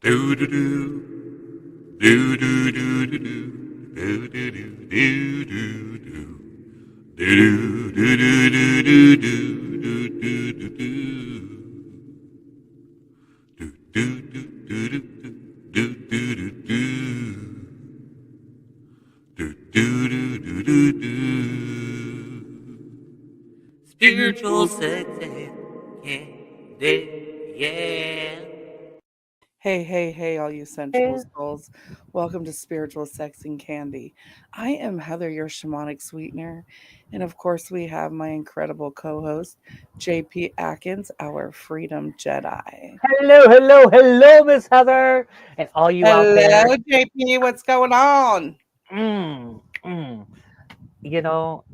Do do do do do do do do do do do do do do. Do do do do do do do do do do. Do do do do do do do do do. Do do do do do do. Spiritual sex and candy, yeah. Hey, all you sensual souls. Welcome to Spiritual Sex and Candy. I am Heather, your shamanic sweetener. And of course, we have my incredible co host, JP Adkins, our freedom Jedi. Hello, Miss Heather, and all you out there. Hello, JP. What's going on? Mm, mm. You know,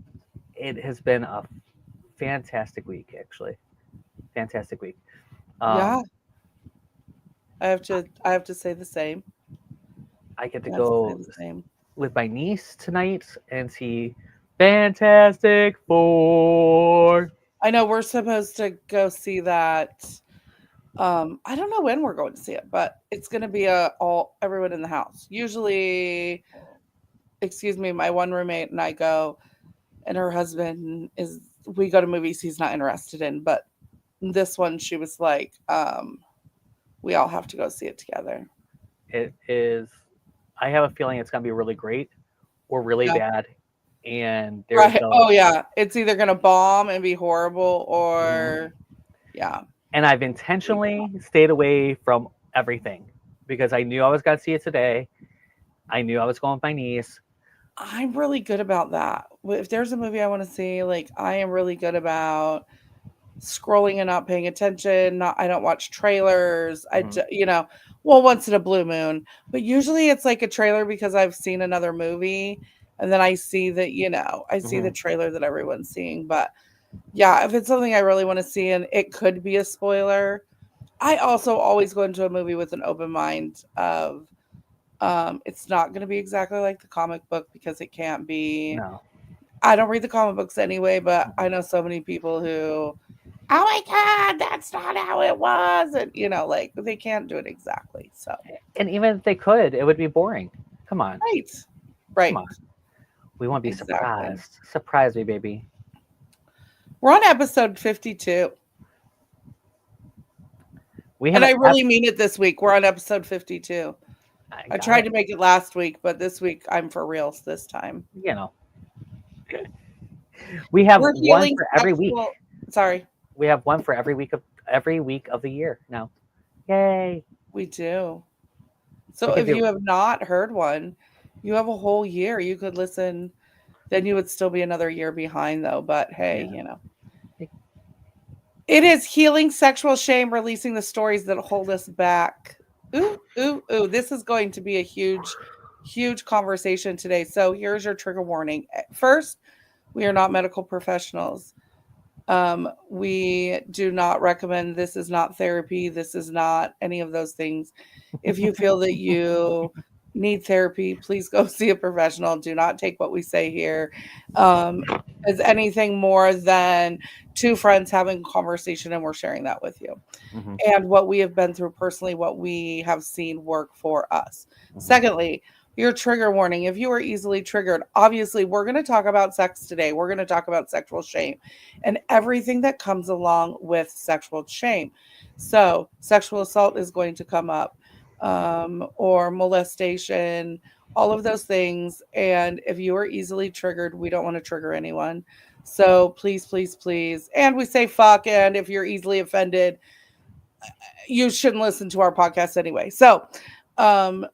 it has been a fantastic week, actually. Fantastic week. Yeah, Um, I have to say the same. I get to I have to say go the same. with my niece tonight and see Fantastic Four. I know we're supposed to go see that. I don't know when we're going to see it, but it's going to be all everyone in the house. Usually, excuse me, my one roommate and I go, and her husband is we go to movies he's not interested in, but this one she was like, we all have to go see it together. It is. I have a feeling it's going to be really great or really Yeah. bad, and there's Right. no. Oh yeah. It's either gonna bomb and be horrible Mhm. or yeah. And I've intentionally stayed away from everything because I knew I was going to see it today. I knew I was going with my niece. I'm really good about that. If there's a movie I want to see, like I am really good about scrolling and not paying attention. Not I don't watch trailers. Mhm. Well, once in a blue moon, but usually it's like a trailer because I've seen another movie and then I see that, I see the Mhm. trailer that everyone's seeing, but yeah, if it's something I really want to see and it could be a spoiler, I also always go into a movie with an open mind of it's not going to be exactly like the comic book because it can't be. No. I don't read the comic books anyway, but I Mhm. know so many people who, oh my God, that's not how it was. And, like they can't do it exactly. So, And even if they could, it would be boring. Come on. right. Come Right. on. We want to be Exactly. surprised. Surprise me, baby. We're on episode 52. We And have I an really mean it this week. We're on episode 52. I I got tried it. to make it last week, but this week I'm for reals this time. You know, we have We're one healing for every week. sexual. Sorry, We have one for every week of the year now. Yay. we do. We So can if you do have not heard one, you have a whole year. You could listen. Then you would still be another year behind, though. But hey, yeah. it is healing sexual shame, releasing the stories that hold us back. Ooh, ooh, ooh. This is going to be a huge, huge conversation today. So here's your trigger warning. First, we are not medical professionals. We do not recommend this is not therapy. This is not any of those things. If you feel that you need therapy, please go see a professional. Do not take what we say here um, as anything more than two friends having a conversation, and we're sharing that with you. Hmm. And what we have been through personally, what we have seen work for us. Hmm. Secondly, your trigger warning. If you are easily triggered, obviously, we're going to talk about sex today. We're going to talk about sexual shame and everything that comes along with sexual shame. So, sexual assault is going to come up, or molestation, all of those things. And if you are easily triggered, we don't want to trigger anyone. So, please, please, please. And we say fuck. And if you're easily offended, you shouldn't listen to our podcast anyway. So,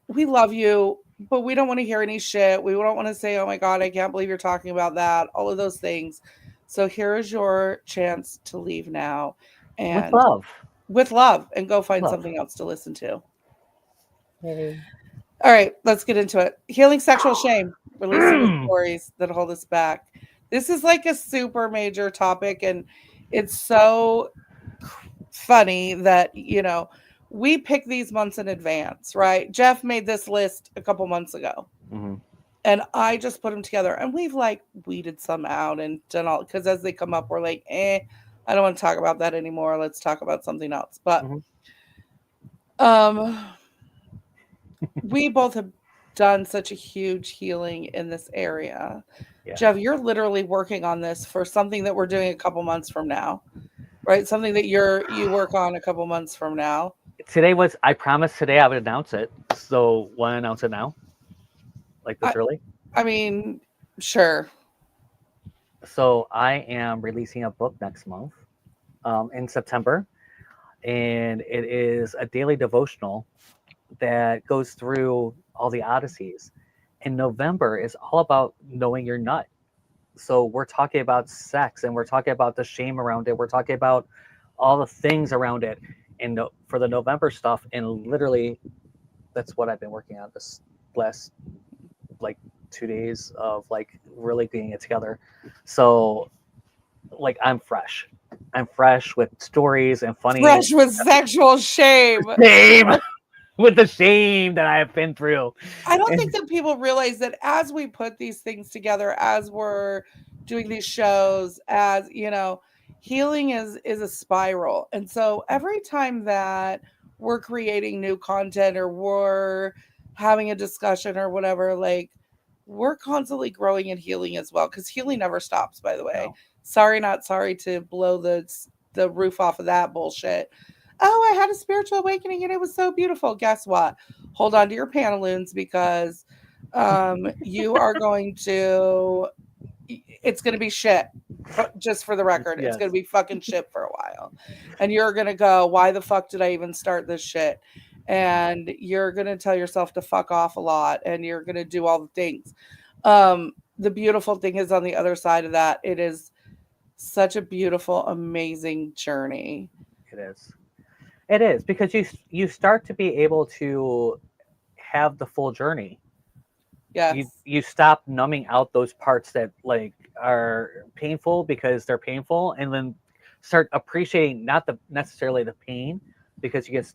we love you, but we don't want to hear any shit. We don't want to say, oh my God, I can't believe you're talking about that, all of those things. So, here is your chance to leave now With and love. with love and go find Love. something else to listen to. Yay. All right, let's get into it. Healing sexual shame, releasing the stories that hold us back. This is like a super major topic, and it's so funny that, we pick these months in advance, right? Jeff made this list a couple months ago, Hmm. and I just put them together, and we've like weeded some out and done all because as they come up, we're like, I don't want to talk about that anymore. Let's talk about something else. But Hmm. um we both have done such a huge healing in this area. Yeah. Jeff, you're literally working on this for something that we're doing a couple months from now, right? Something that you work on a couple months from now. Today was, I promised today I would announce it. So want to announce it now? Like this I, early? I mean, sure. So I am releasing a book next month in September. And it is a daily devotional that goes through all the odysseys. And November is all about knowing your nut. So we're talking about sex, and we're talking about the shame around it. We're talking about all the things around it. And for the November stuff, and literally that's what I've been working on this last like 2 days of like really getting it together. So like I'm fresh with stories and funny Fresh with sexual shame. shame with the shame that I have been through. I don't think And that people realize that as we put these things together, as we're doing these shows, as you know, healing is a spiral. And so every time that we're creating new content or we're having a discussion or whatever, like we're constantly growing and healing as well. Because healing never stops, by the way. no, Sorry, not sorry to blow the roof off of that bullshit. Oh, I had a spiritual awakening and it was so beautiful. Guess what? Hold on to your pantaloons because you are going to, it's going to be shit. Just for the record, it's yes, going to be fucking shit for a while. And you're going to go, why the fuck did I even start this shit? And you're going to tell yourself to fuck off a lot and you're going to do all the things. The beautiful thing is on the other side of that, it is such a beautiful, amazing journey. it is. It is because you start to be able to have the full journey. Yes. You stop numbing out those parts that like are painful because they're painful, and then start appreciating not the necessarily the pain, because you get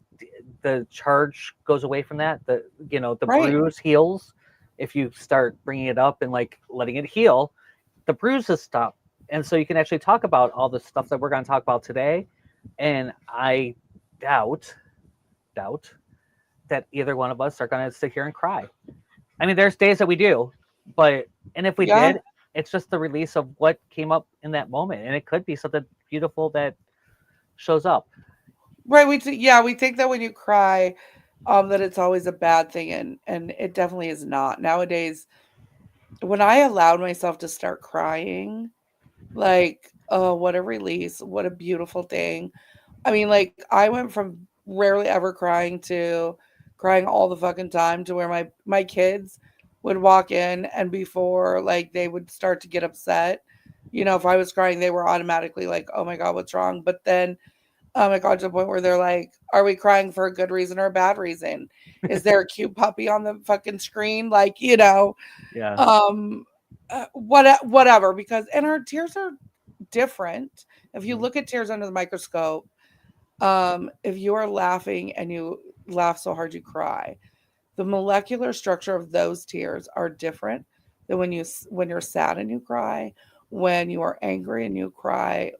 the charge goes away from that. The the Right. bruise heals if you start bringing it up and like letting it heal. The bruises stop, and so you can actually talk about all the stuff that we're going to talk about today. And I doubt that either one of us are going to sit here and cry. I mean, there's days that we do, and if we Yeah. did, it's just the release of what came up in that moment, and it could be something beautiful that shows up. Right. We think that when you cry, that it's always a bad thing, and it definitely is not. Nowadays, when I allowed myself to start crying, like, oh, what a release, what a beautiful thing. I mean, like, I went from rarely ever crying to crying all the fucking time to where my kids would walk in and before like they would start to get upset, if I was crying, they were automatically like, "Oh my God, what's wrong?" But then it got to the point where they're like, "Are we crying for a good reason or a bad reason? Is there a cute puppy on the fucking screen?" Like, Yeah. um, whatever. Because and our tears are different. If you Mhm. look at tears under the microscope, if you are laughing and you laugh so hard you cry, the molecular structure of those tears are different than when you're sad and you cry, when you are angry and you cry.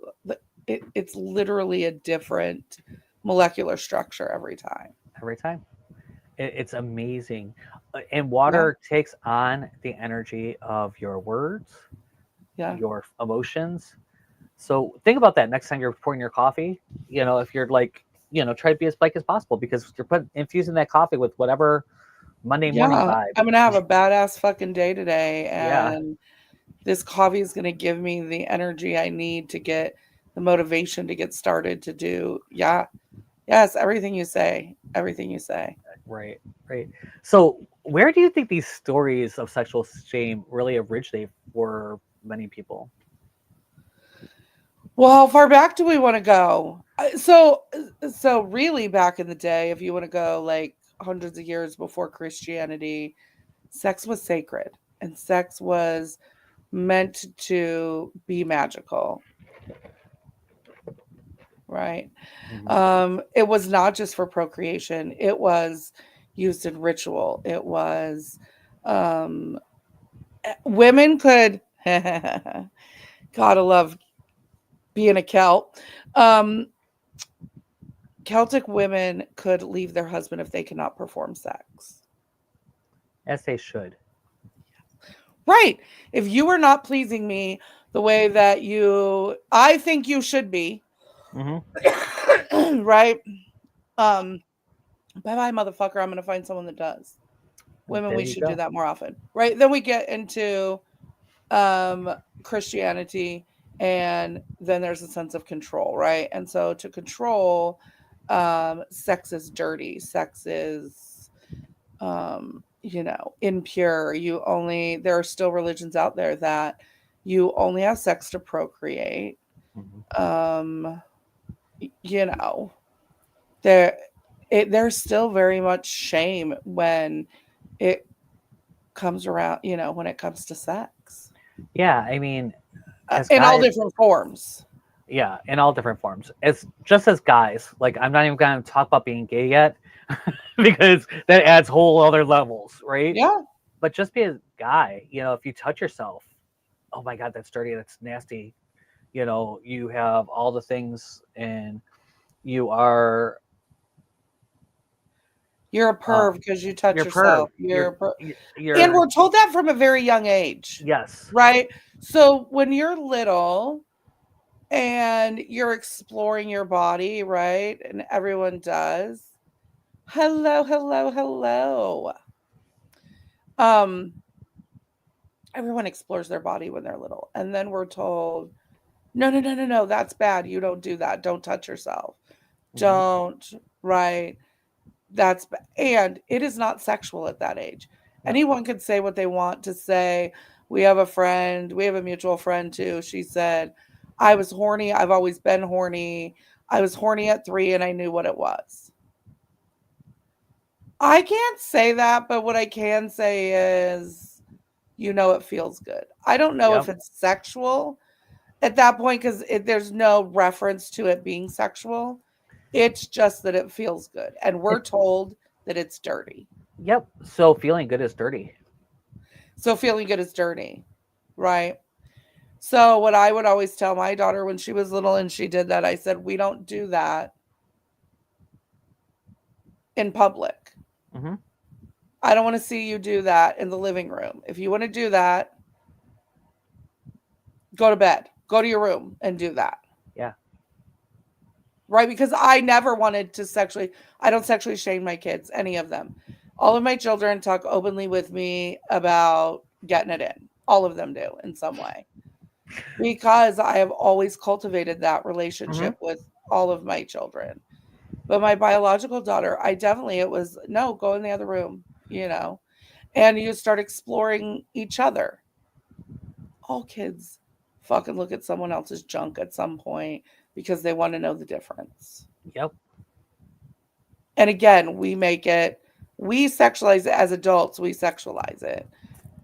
It's literally a different molecular structure every time. Every time. It's amazing. And Yeah, water takes on the energy of your words, yeah, your emotions. So think about that next time you're pouring your coffee. If you're like, try to be as light as possible, because you're infusing that coffee with whatever Monday morning yeah. vibe. I'm gonna have a badass fucking day today, Yeah, and this coffee is gonna give me the energy I need to get the motivation to get started to do. Yeah, yes, everything you say, everything you say. right, right. So where do you think these stories of sexual shame really originate for many people? Well, how far back do we want to go? So really, back in the day, if you want to go like hundreds of years before Christianity, sex was sacred, and sex was meant to be magical, right? Mhm. It was not just for procreation; it was used in ritual. It was um, women could. Gotta love being a Celt. Um, Celtic women could leave their husband if they cannot perform sex. As they should. Right. If you are not pleasing me the way that I think you should be, right? Bye-bye, motherfucker. I'm going to find someone that does. Women, There we you should do go. that more often, right? Then we get into Christianity, and then there's a sense of control, right? And so to control, sex is dirty. Sex is, impure. There are still religions out there that you only have sex to procreate. Um, you know, there, there's still very much shame when it comes around, when it comes to sex. Yeah, I mean, as In all guys, different forms. yeah, in all different forms. As just as guys, like I'm not even going to talk about being gay yet, because that adds whole other levels, right? Yeah. But just be a guy, if you touch yourself, oh my god, that's dirty, that's nasty. You have all the things, and you are You're a perv because you touch you're perv. yourself. You're a perv. And You're we're told that from a very young age, yes. right? So when you're little and you're exploring your body, right? And everyone does. Hello, hello, hello. Um, Everyone explores their body when they're little. And then we're told, no, no, no, no, no, that's bad. You don't do that. Don't touch yourself. Don't, right? And it is not sexual at that age. No. Anyone could say what they want to say. We have a mutual friend too. She said, I was horny. I've always been horny. I was horny at 3 and I knew what it was. I can't say that, but what I can say is, it feels good. I don't know if it's sexual at that point because there's no reference to it being sexual. It's just that it feels good. And we're told that it's dirty. Yep. So feeling good is dirty. So feeling good is dirty, right? So what I would always tell my daughter when she was little and she did that, I said, we don't do that in public. I don't want to see you do that in the living room. If you want to do that, go to bed. Go to your room and do that. Yeah. Right? Because I never wanted to I don't sexually shame my kids, any of them. All of my children talk openly with me about getting it in. All of them do in some way. Because I have always cultivated that relationship with all of my children. But my biological daughter, it was, no, go in the other room, and you start exploring each other. All kids fucking look at someone else's junk at some point because they want to know the difference. Yep. And again, we sexualize it as adults, we sexualize it.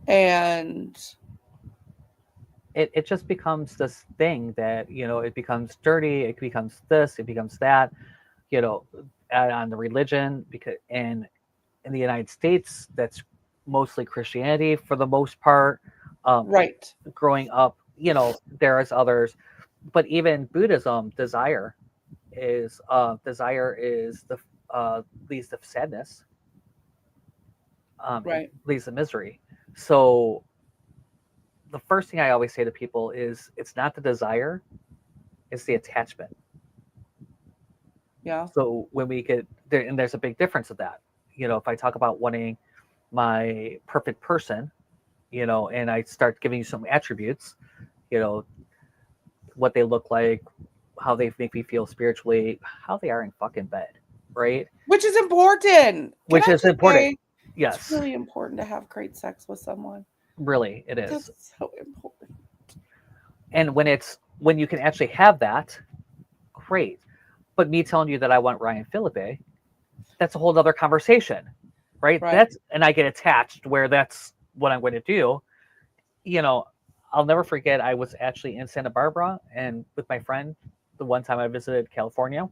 And it just becomes this thing that, it becomes dirty, it becomes this, it becomes that, on the religion, because in the United States, that's mostly Christianity for the most part. Right. Growing up, there's others, but even Buddhism, desire is the leads to sadness. Right. Leads to misery. So the first thing I always say to people is, it's not the desire, it's the attachment. Yeah. So when we get there, and there's a big difference of that, if I talk about wanting my perfect person, and I start giving you some attributes, what they look like, how they make me feel spiritually, how they are in fucking bed, right? Which is important. Yes. It's really important to have great sex with someone. Really, it is. That's so important. And when you can actually have that, great. But me telling you that I want Ryan Philippe, that's a whole other conversation, right? And I get attached where that's what I'm going to do. I'll never forget, I was actually in Santa Barbara and with my friend, the one time I visited California,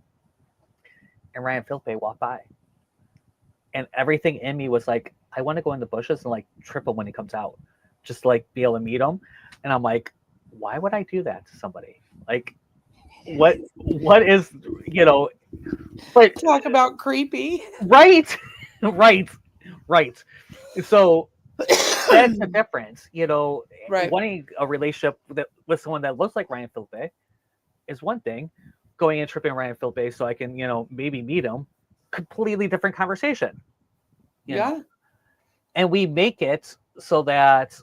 and Ryan Philippe walked by. And everything in me was like, I want to go in the bushes and like trip him when he comes out, just to, like, be able to meet him. And I'm like, why would I do that to somebody? Like, what is, but talk about creepy. Right. So that's the difference, Right. wanting a relationship with someone that looks like Ryan Phillippe is one thing. Going and tripping Ryan Phillippe so I can, maybe meet him, completely different conversation, Yeah. And we make it so that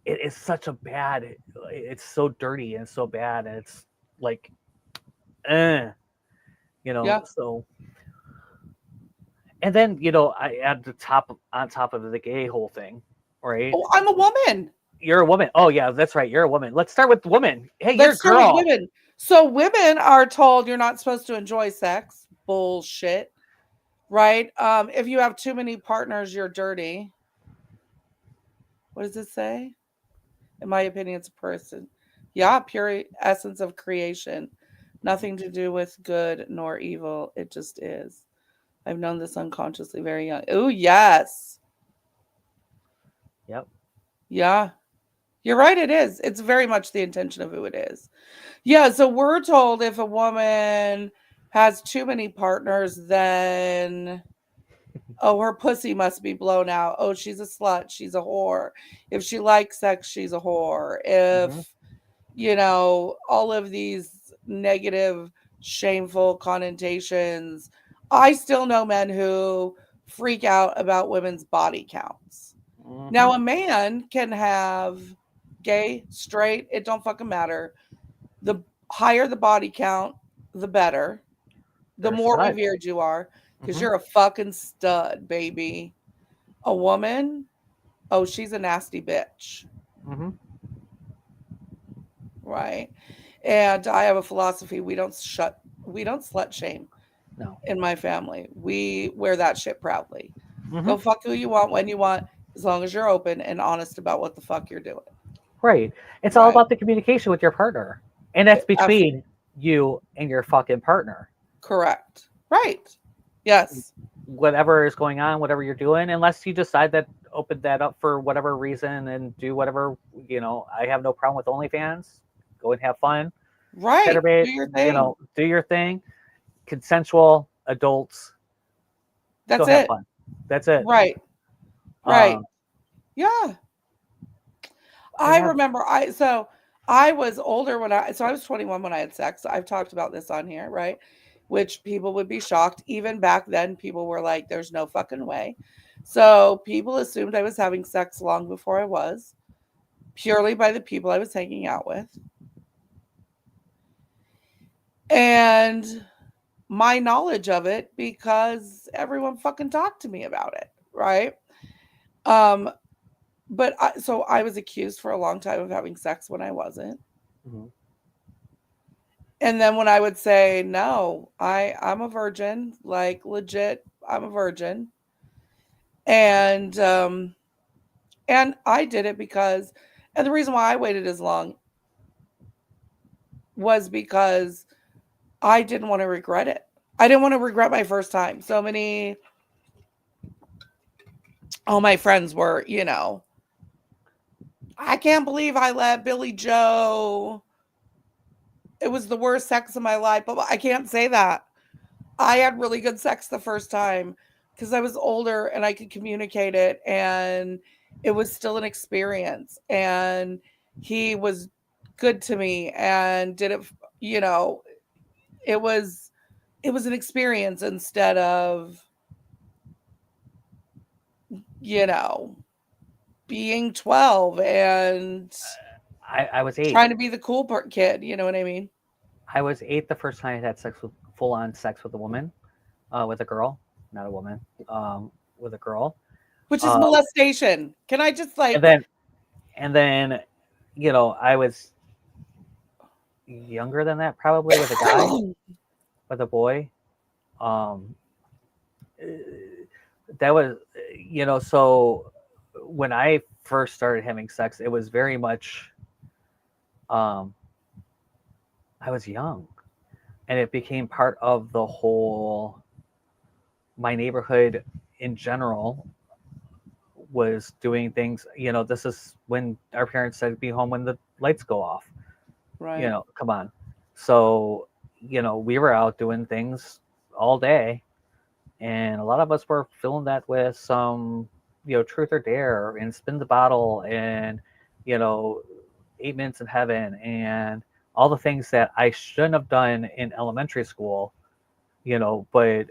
it is such a bad, it's so dirty and so bad, and it's like, Yeah. so. And then, I add on top of the gay whole thing, right? Oh, I'm a woman. You're a woman. Oh yeah, that's right. You're a woman. Let's start with women. Hey, you're a Let's start with girl. women. So women are told you're not supposed to enjoy sex. Bullshit. Right? If you have too many partners, you're dirty. What does it say? In my opinion, it's a person. Yeah, pure essence of creation. Nothing to do with good nor evil. It just is. I've known this unconsciously very young. Oh, yes. Yep. Yeah. You're right, it is. It's very much the intention of who it is. Yeah, so we're told if a woman has too many partners, then oh, her pussy must be blown out. Oh, she's a slut. She's a whore. If she likes sex, she's a whore. Mm-hmm. If, all of these negative, shameful connotations. I still know men who freak out about women's body counts. Mm-hmm. Now, a man can have gay, straight, it don't fucking matter. The higher the body count, the better. The You're a more stud. revered you are, because Mhm. you're a fucking stud, baby. A woman, oh, she's a nasty bitch, Mm-hmm. right? And I have a philosophy: we don't slut shame No. in my family. We wear that shit proudly. Mm-hmm. Go fuck who you want when you want, as long as you're open and honest about what the fuck you're doing. Right. It's all Right? about the communication with your partner, and that's Abs- between you and your fucking partner. Correct. Right. Yes. Whatever is going on, whatever you're doing, unless you decide that open that up for whatever reason and do whatever, I have no problem with OnlyFans. Go and have fun. Right. Celebrate, Do your thing. do your thing. Consensual adults. That's Go have it. fun. That's it. Right. Right. Um, Yeah. I yeah. remember I was older I was 21 when I had sex. I've talked about this on here, right? Which people would be shocked. Even back then, people were like, there's no fucking way. So people assumed I was having sex long before I was, purely by the people I was hanging out with. And my knowledge of it because everyone fucking talked to me about it, right? Um, so I was accused for a long time of having sex when I wasn't. Mhm. And then when I would say, no, I'm a virgin, like legit, I'm a virgin. And I did it because, and the reason why I waited as long was because I didn't want to regret it. I didn't want to regret my first time. All my friends were, I can't believe I let Billy Joe. It was the worst sex of my life, but I can't say that. I had really good sex the first time because I was older and I could communicate it, and it was still an experience, and he was good to me and did it, you know, it was an experience instead of, you know, being 12 and I was 8. trying to be the cool kid, you know what I mean? I was 8 the first time I had full on sex with a woman, with a girl, not a woman, with a girl. Which is molestation. Can I just And then, I was younger than that, probably, with a guy, with a boy. That was, so when I first started having sex, it was very much, I was young, and it became part of the whole, my neighborhood in general was doing things, this is when our parents said be home when the lights go off. Right. Come on. So, we were out doing things all day, And a lot of us were filling that with some, truth or dare and spin the bottle and, 8 minutes in heaven and all the things that I shouldn't have done in elementary school, but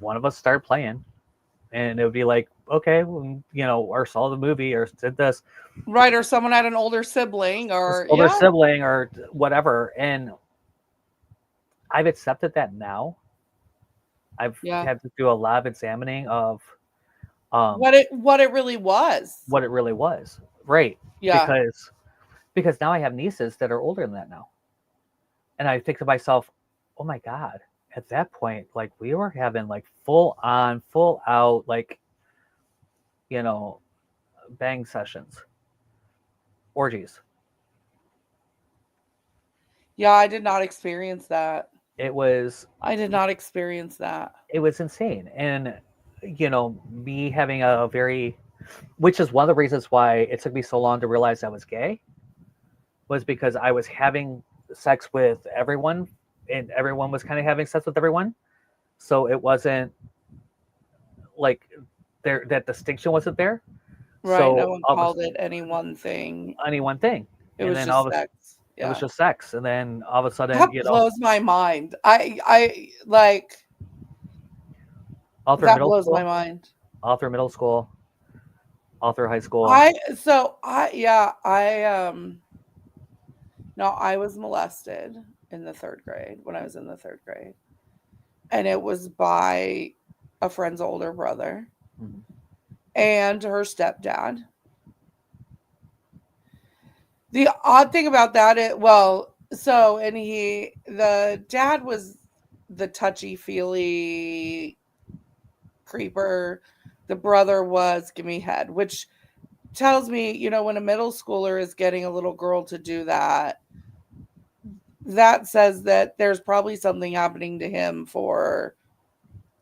one of us started playing and it would be like, okay, well, or saw the movie or did this. Right. Or someone had an older sibling or Older yeah. sibling or whatever. And I've accepted that now. I've had to do a lot of examining of what it really was. What it really was. Right. Yeah. Because now I have nieces that are older than that now. And I think to myself, oh my God, at that point, like we were having like full on, full out, like, bang sessions, orgies. Yeah, I did not experience that. I did not experience that. It was insane. And, me having a very, which is one of the reasons why it took me so long to realize I was gay, was because I was having sex with everyone and everyone was kind of having sex with everyone. So it wasn't like that distinction wasn't there. Right. So no one called it any one thing. Any one thing. It was just sex. Yeah. It was just sex. And then all of a sudden, that blows my mind. I like all through that middle blows school, my mind. All through middle school, all through high school. No, I was molested in the 3rd grade when I was in the 3rd grade. And it was by a friend's older brother and her stepdad. The odd thing about that, the dad was the touchy-feely creeper. The brother was give me head, which tells me, when a middle schooler is getting a little girl to do that, that says that there's probably something happening to him for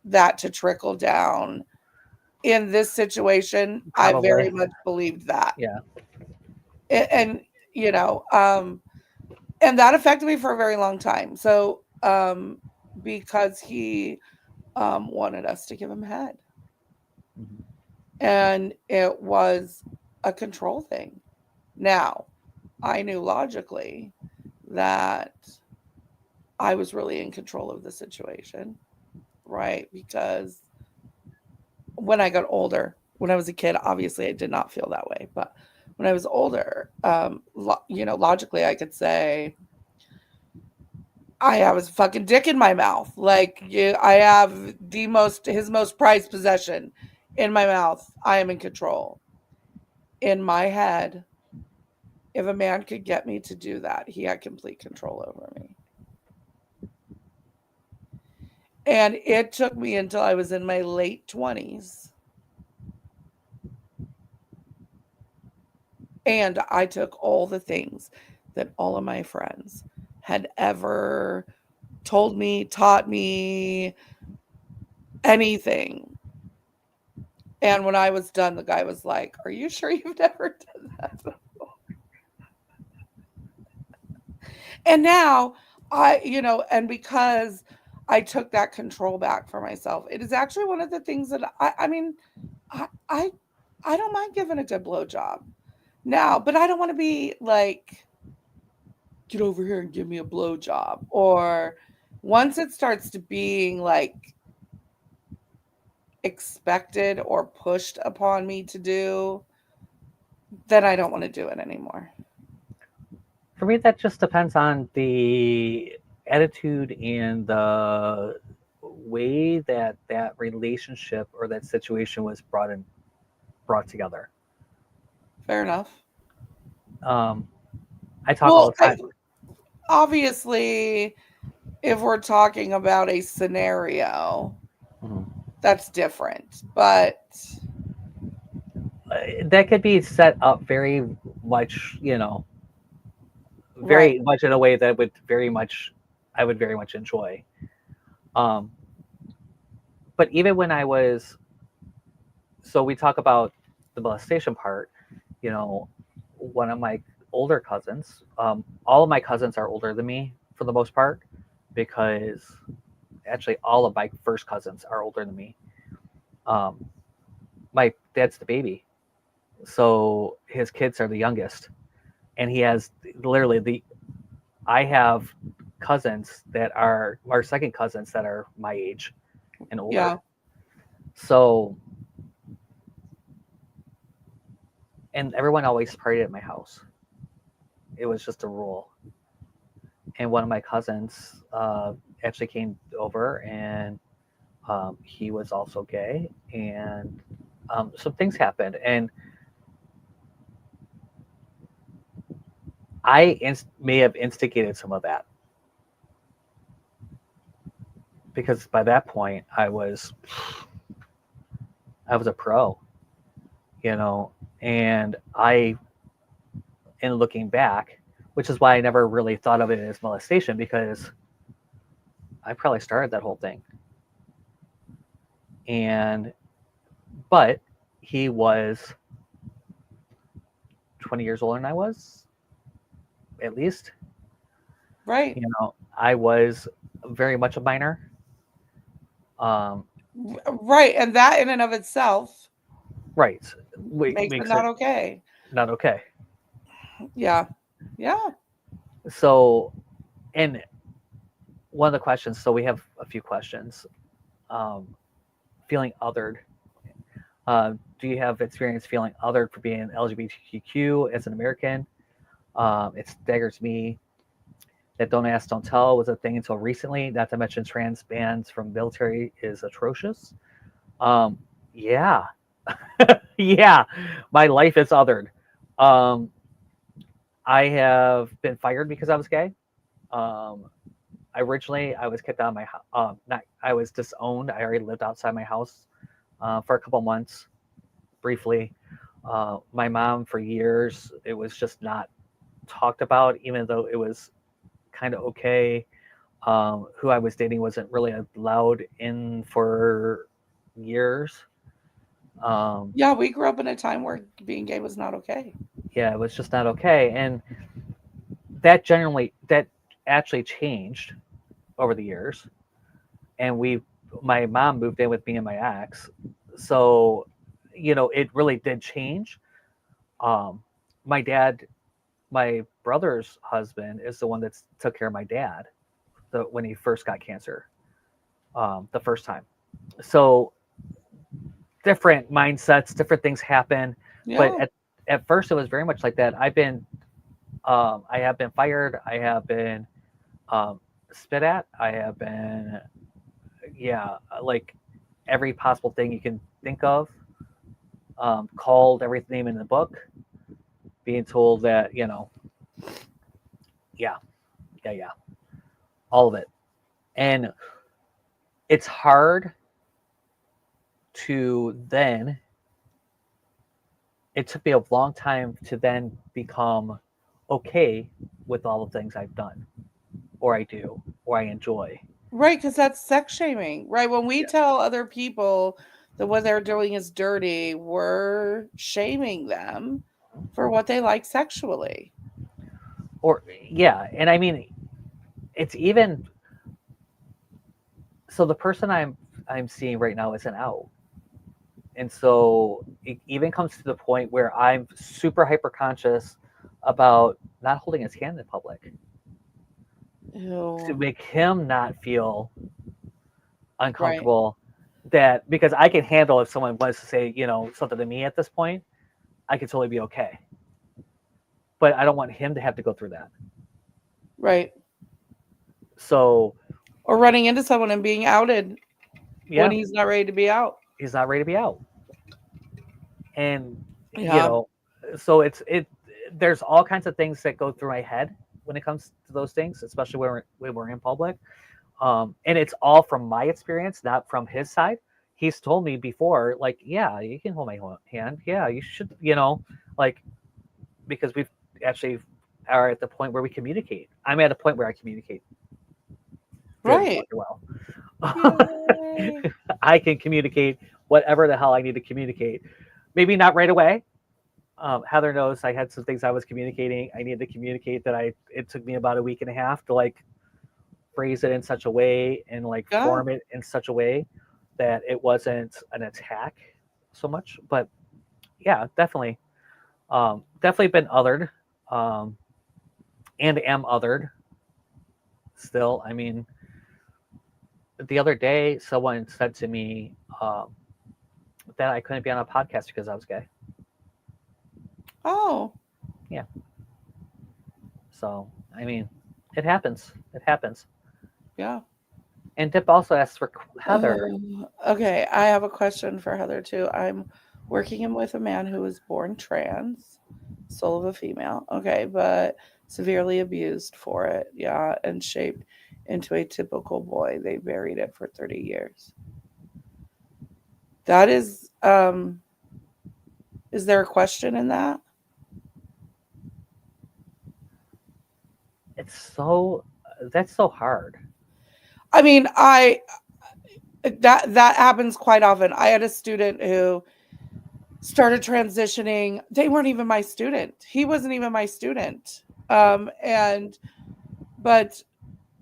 that to trickle down. In this situation, probably. I very much believed that. Yeah. And and that affected me for a very long time. So, because he wanted us to give him head. Mm-hmm. And it was a control thing. Now, I knew logically that I was really in control of the situation, right? Because when I got older, when I was a kid, obviously I did not feel that way. But when I was older, logically I could say, I have his fucking dick in my mouth. Like, I have his most prized possession in my mouth. I am in control. In my head, if a man could get me to do that, he had complete control over me. And it took me until I was in my late 20s. And I took all the things that all of my friends had ever told me, taught me, anything. And when I was done, the guy was like, "Are you sure you've never done that before?" And now and because I took that control back for myself, it is actually one of the things that I don't mind giving a good blowjob now, but I don't want to be like, get over here and give me a blowjob. Or once it starts to being like expected or pushed upon me to do, then I don't want to do it anymore. For me, that just depends on the attitude and the way that relationship or that situation was brought together. Fair enough. I talk all the time. Obviously, if we're talking about a scenario, that's different. But that could be set up very much, very much in a way that I would very much enjoy. But even when I was, so we talk about the molestation part, one of my older cousins, all of my cousins are older than me for the most part, because actually all of my first cousins are older than me. My dad's the baby, so his kids are the youngest, and he has literally I have cousins that are our second cousins that are my age and older. Yeah. So, and everyone always partied at my house. It was just a rule. And one of my cousins actually came over, and he was also gay, and some things happened, and may have instigated some of that, because by that point I was a pro, and in looking back, which is why I never really thought of it as molestation, because I probably started that whole thing. But he was 20 years older than I was, at least. Right. I was very much a minor. Right. And that in and of itself Right. makes it not okay. Not okay. Yeah. Yeah. So, and one of the questions, so we have a few questions. Feeling othered. Do you have experience feeling othered for being LGBTQ as an American? It staggers me that don't ask, don't tell was a thing until recently. Not to mention trans bans from military is atrocious. Yeah. Yeah. My life is othered. I have been fired because I was gay. Originally, I was kicked out of my house. I was disowned. I already lived outside my house for a couple months, briefly. My mom, for years, it was just not talked about, even though it was kind of okay. Who I was dating wasn't really allowed in for years. Yeah, we grew up in a time where being gay was not okay. Yeah, it was just not okay, and that actually changed over the years. And my mom moved in with me and my ex, so it really did change. My dad, my brother's husband, is the one that took care of my dad when he first got cancer, the first time. So different mindsets, different things happen. Yeah. But at first, it was very much like that. I have been fired. I have been spit at. I have been, like every possible thing you can think of. Called every name in the book. Being told that, yeah, all of it. And it's hard to then, it took me a long time to then become okay with all the things I've done, or I do, or I enjoy. Right, because that's sex shaming. Right. When we tell other people that what they're doing is dirty, we're shaming them for what they like sexually. Or, yeah. And I mean, it's even, so the person I'm seeing right now isn't out. And so it even comes to the point where I'm super hyper conscious about not holding his hand in public. Ew. To make him not feel uncomfortable. Right. Because I can handle if someone wants to say, something to me at this point, I could totally be okay. But I don't want him to have to go through that. Right. So. Or running into someone and being outed when he's not ready to be out. He's not ready to be out. And, so there's all kinds of things that go through my head when it comes to those things, especially when we're in public. And it's all from my experience, not from his side. He's told me before, like, yeah, you can hold my hand. Yeah, you should, because we've actually are at the point where we communicate. I'm at a point where I communicate. Right. Well, I can communicate whatever the hell I need to communicate. Maybe not right away. Heather knows I had some things I was communicating. I needed to communicate that it took me about a week and a half to phrase it in such a way and like Yeah. form it in such a way that it wasn't an attack so much. But yeah, definitely, definitely been othered, um, and am othered still. I mean, the other day someone said to me that I couldn't be on a podcast because I was gay. Oh, Yeah. So I mean, it happens. It happens. yeah. And Dip also asks for Heather. Okay, I have a question for Heather too. I'm working with a man who was born trans, soul of a female. Okay, but severely abused for it. Yeah, and shaped into a typical boy. They buried it for 30 years. That is there a question in that? It's so that's so hard. I mean, that happens quite often. I had a student who started transitioning. They weren't even my student. He wasn't even my student. And but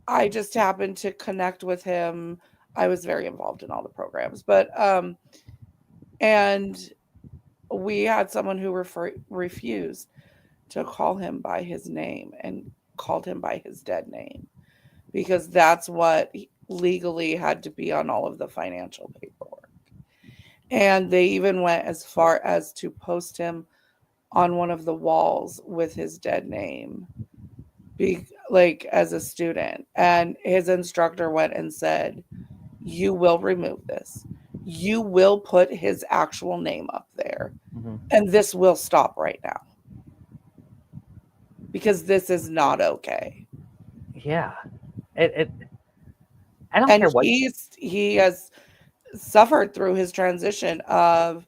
I just happened to connect with him. I was very involved in all the programs, but and we had someone who refused to call him by his name and called him by his dead name because that's what legally had to be on all of the financial paperwork. And they even went as far as to post him on one of the walls with his dead name, like as a student. And his instructor went and said, "You will remove this. You will put his actual name up there. Mm-hmm. And this will stop right now. Because this is not okay." Yeah, it I don't And care what. he has suffered through his transition of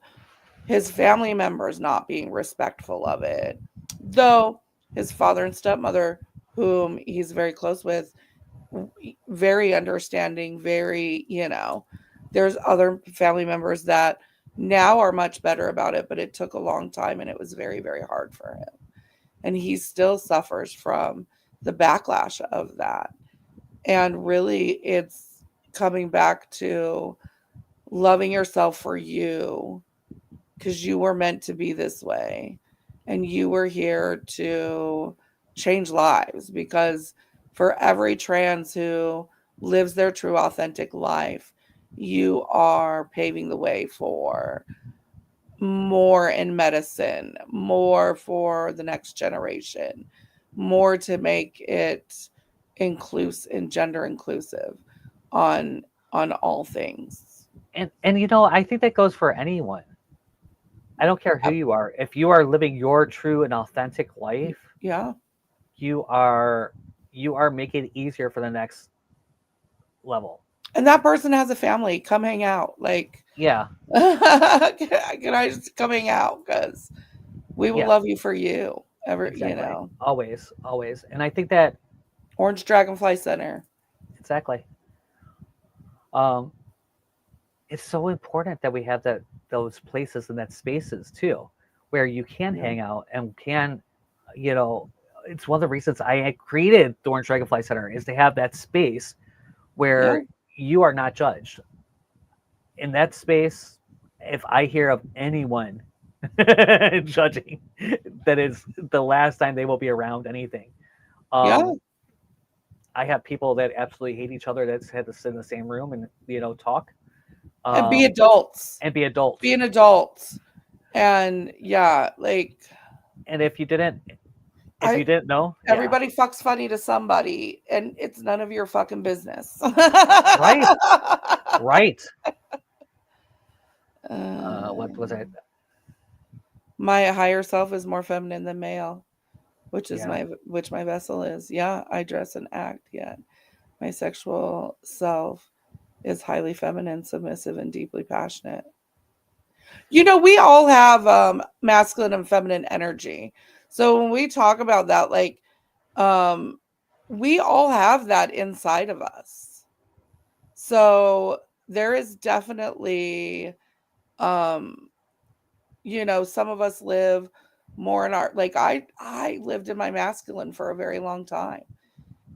his family members not being respectful of it. Though his father and stepmother, whom he's very close with, very understanding, very, there's other family members that now are much better about it, but it took a long time and it was very, very hard for him. And he still suffers from the backlash of that. And really, it's coming back to loving yourself for you because you were meant to be this way and you were here to change lives. Because for every trans who lives their true authentic life, you are paving the way for more in medicine, more for the next generation, more to make it inclusive and gender inclusive on all things. And I think that goes for anyone. I don't care who you are. If you are living your true and authentic life, Yeah. you are making it easier for the next level. And that person has a family. Come hang out. Like, Yeah, can I just come hang out? Because we will yeah, love you for you. exactly. Always, always. And I think that Orange Dragonfly Center. exactly. Um, it's so important that we have those places and that spaces too, where you can Yeah. hang out and can, you know, it's one of the reasons I created the Orange Dragonfly Center is to have that space Yeah. where you are not judged. In that space, if I hear of anyone judging, that is the last time they will be around anything. Yeah. I have people that absolutely hate each other that's had to sit in the same room and talk And be um, adults. and be adults. Be an adult. And yeah, like And if you didn't I know, yeah, everybody fucks funny to somebody and it's none of your fucking business. right, right. What was it? My higher self is more feminine than male, which is Yeah, my vessel is. Yeah, I dress and act, yet my sexual self is highly feminine, submissive, and deeply passionate. We all have masculine and feminine energy. So when we talk about that, like, um, we all have that inside of us. So there is definitely, um, some of us live more in our, like, I lived in my masculine for a very long time.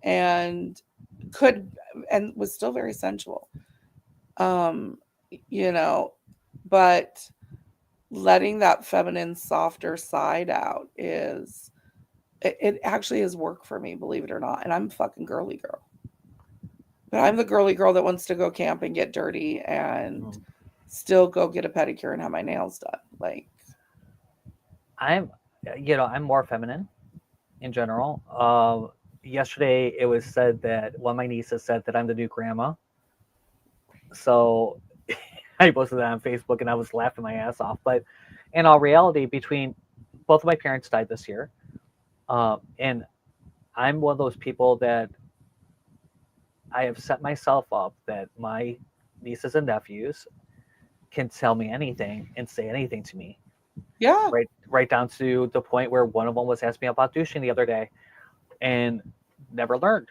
And could, and was still very sensual. Um, you know, but letting that feminine, softer side out it actually is work for me, believe it or not. And I'm a fucking girly girl. But I'm the girly girl that wants to go camp and get dirty and still go get a pedicure and have my nails done. Like, I'm, I'm more feminine in general. Yesterday it was said that one of my nieces said that I'm the new grandma. So I posted that on Facebook and I was laughing my ass off. But in all reality, between both of my parents died this year, and I'm one of those people that I have set myself up that my nieces and nephews can tell me anything and say anything to me. yeah, Right down to the point where one of them was asking me about douching the other day and never learned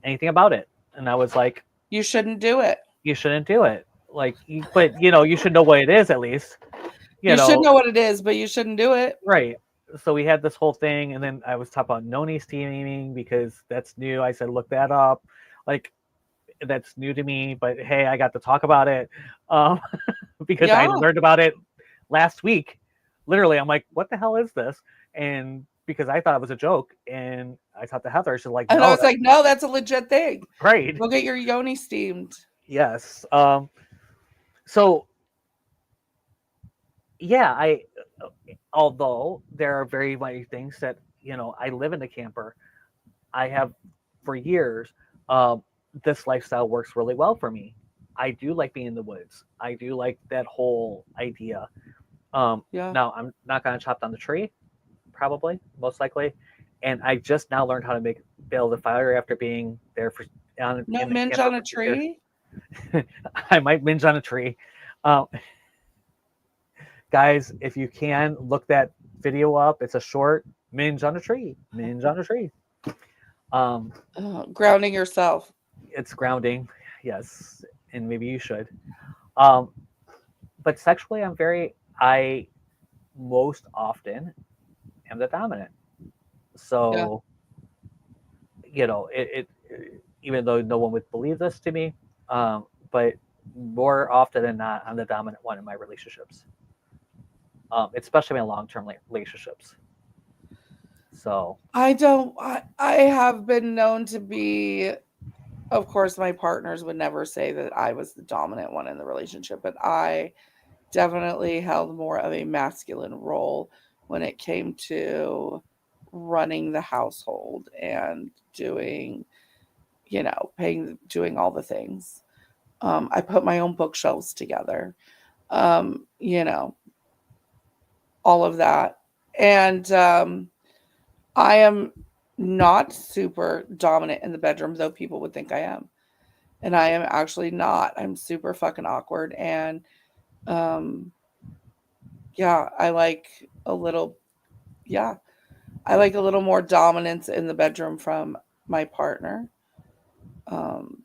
anything about it. And I was like, you shouldn't do it. you shouldn't do it. Like, but you should know what it is at least. You should know what it is, but you shouldn't do it. Right. So we had this whole thing, and then I was talking about noni steaming because that's new. I said, look that up. Like, that's new to me, but hey, I got to talk about it because I Yeah. learned about it last week. Literally, I'm like, what the hell is this? And because I thought it was a joke, and I talked to Heather, she's like, And no, I was like, no, that's a legit thing. right. Go get your yoni steamed. Yes. So yeah, although there are very many things that I live in a camper, I have for years. This lifestyle works really well for me. I do like being in the woods. I do like that whole idea. Yeah. Now I'm not going to chop down the tree, probably, most likely, and I just now learned how to build a fire after being there for No in the minge camper on a for years. tree. I might minge on a tree. Um, guys, if you can look that video up, it's a short minge on a tree. Minge on a tree. Grounding yourself. It's grounding, yes, and maybe you should. But sexually, I most often am the dominant. So, it even though no one would believe this to me, but more often than not, I'm the dominant one in my relationships, especially in long-term relationships. So I have been known to be, of course, my partners would never say that I was the dominant one in the relationship, but I definitely held more of a masculine role when it came to running the household and doing, doing all the things. I put my own bookshelves together, you know, all of that. And I am not super dominant in the bedroom, though people would think I am. And I am actually not. I'm super fucking awkward. And yeah, I like a little, yeah, I like a little more dominance in the bedroom from my partner,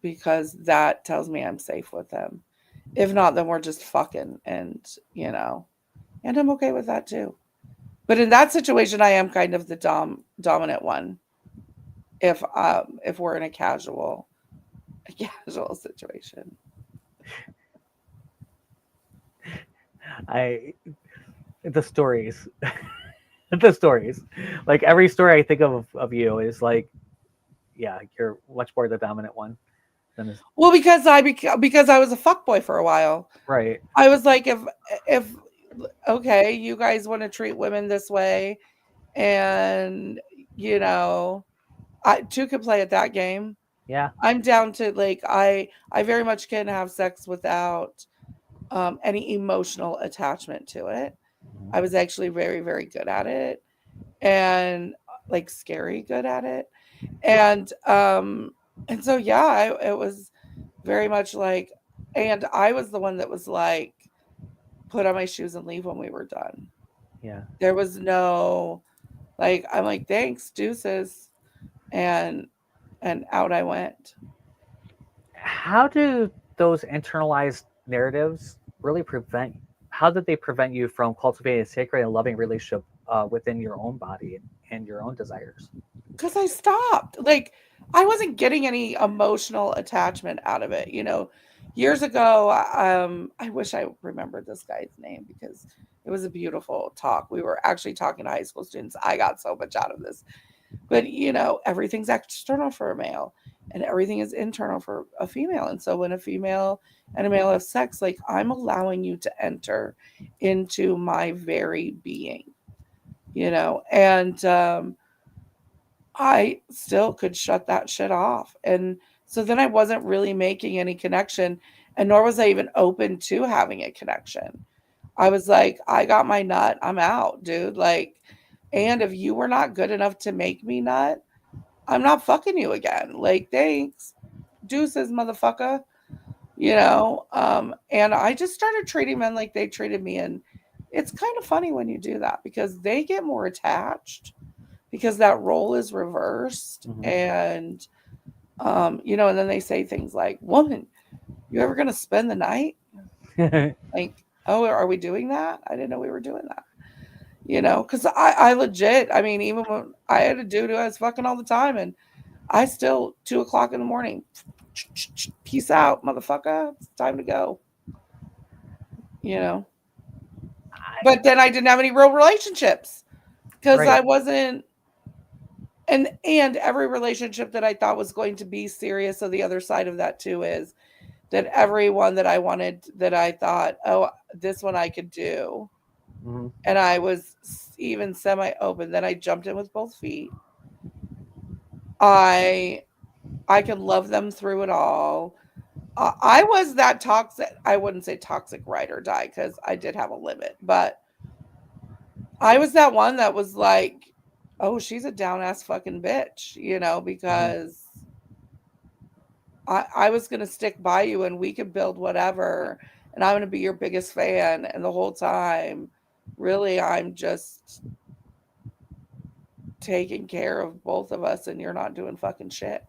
because that tells me I'm safe with them. If not, then we're just fucking, and and I'm okay with that too. But in that situation, I am kind of the dominant one. If we're in a casual situation. the stories, the stories, like every story I think of you is like, yeah, you're much more the dominant one than this. Well, because I was a fuckboy for a while. Right. I was like, if okay, you guys want to treat women this way, and I too could play at that game. Yeah. I'm down to, like, I very much can have sex without any emotional attachment to it. I was actually very, very good at it, and like scary good at it. And so yeah, it was very much like, and I was the one that was like, put on my shoes and leave when we were done. Yeah. There was no, like, I'm like, thanks, deuces, and out I went. How do those internalized narratives really how did they prevent you from cultivating a sacred and loving relationship within your own body and your own desires? Because I stopped. Like, I wasn't getting any emotional attachment out of it. Years ago, I wish I remembered this guy's name because it was a beautiful talk. We were actually talking to high school students. I got so much out of this. But, everything's external for a male and everything is internal for a female. And so when a female and a male have sex, like, I'm allowing you to enter into my very being, and I still could shut that shit off. And so then I wasn't really making any connection, and nor was I even open to having a connection. I was like, I got my nut. I'm out, dude. Like, and if you were not good enough to make me nut, I'm not fucking you again. Like, thanks. Deuces, motherfucker. And I just started treating men like they treated me. And it's kind of funny when you do that because they get more attached because that role is reversed. Mhm. And and then they say things like, woman, you ever gonna spend the night? Like, oh, are we doing that? I didn't know we were doing that. Because I legit, I mean, even when I had a dude who I was fucking all the time, and I still 2 o'clock in the morning, peace out, motherfucker. It's time to go. But then I didn't have any real relationships because Right. I wasn't. And every relationship that I thought was going to be serious, so the other side of that too is that everyone that I wanted, that I thought, oh, this one I could do, Mhm. and I was even semi-open, then I jumped in with both feet. I can love them through it all. I was that toxic. I wouldn't say toxic ride or die because I did have a limit, but I was that one that was like, oh, she's a down ass fucking bitch, Mhm. because I was going to stick by you and we could build whatever. And I'm going to be your biggest fan. And the whole time, really, I'm just taking care of both of us and you're not doing fucking shit.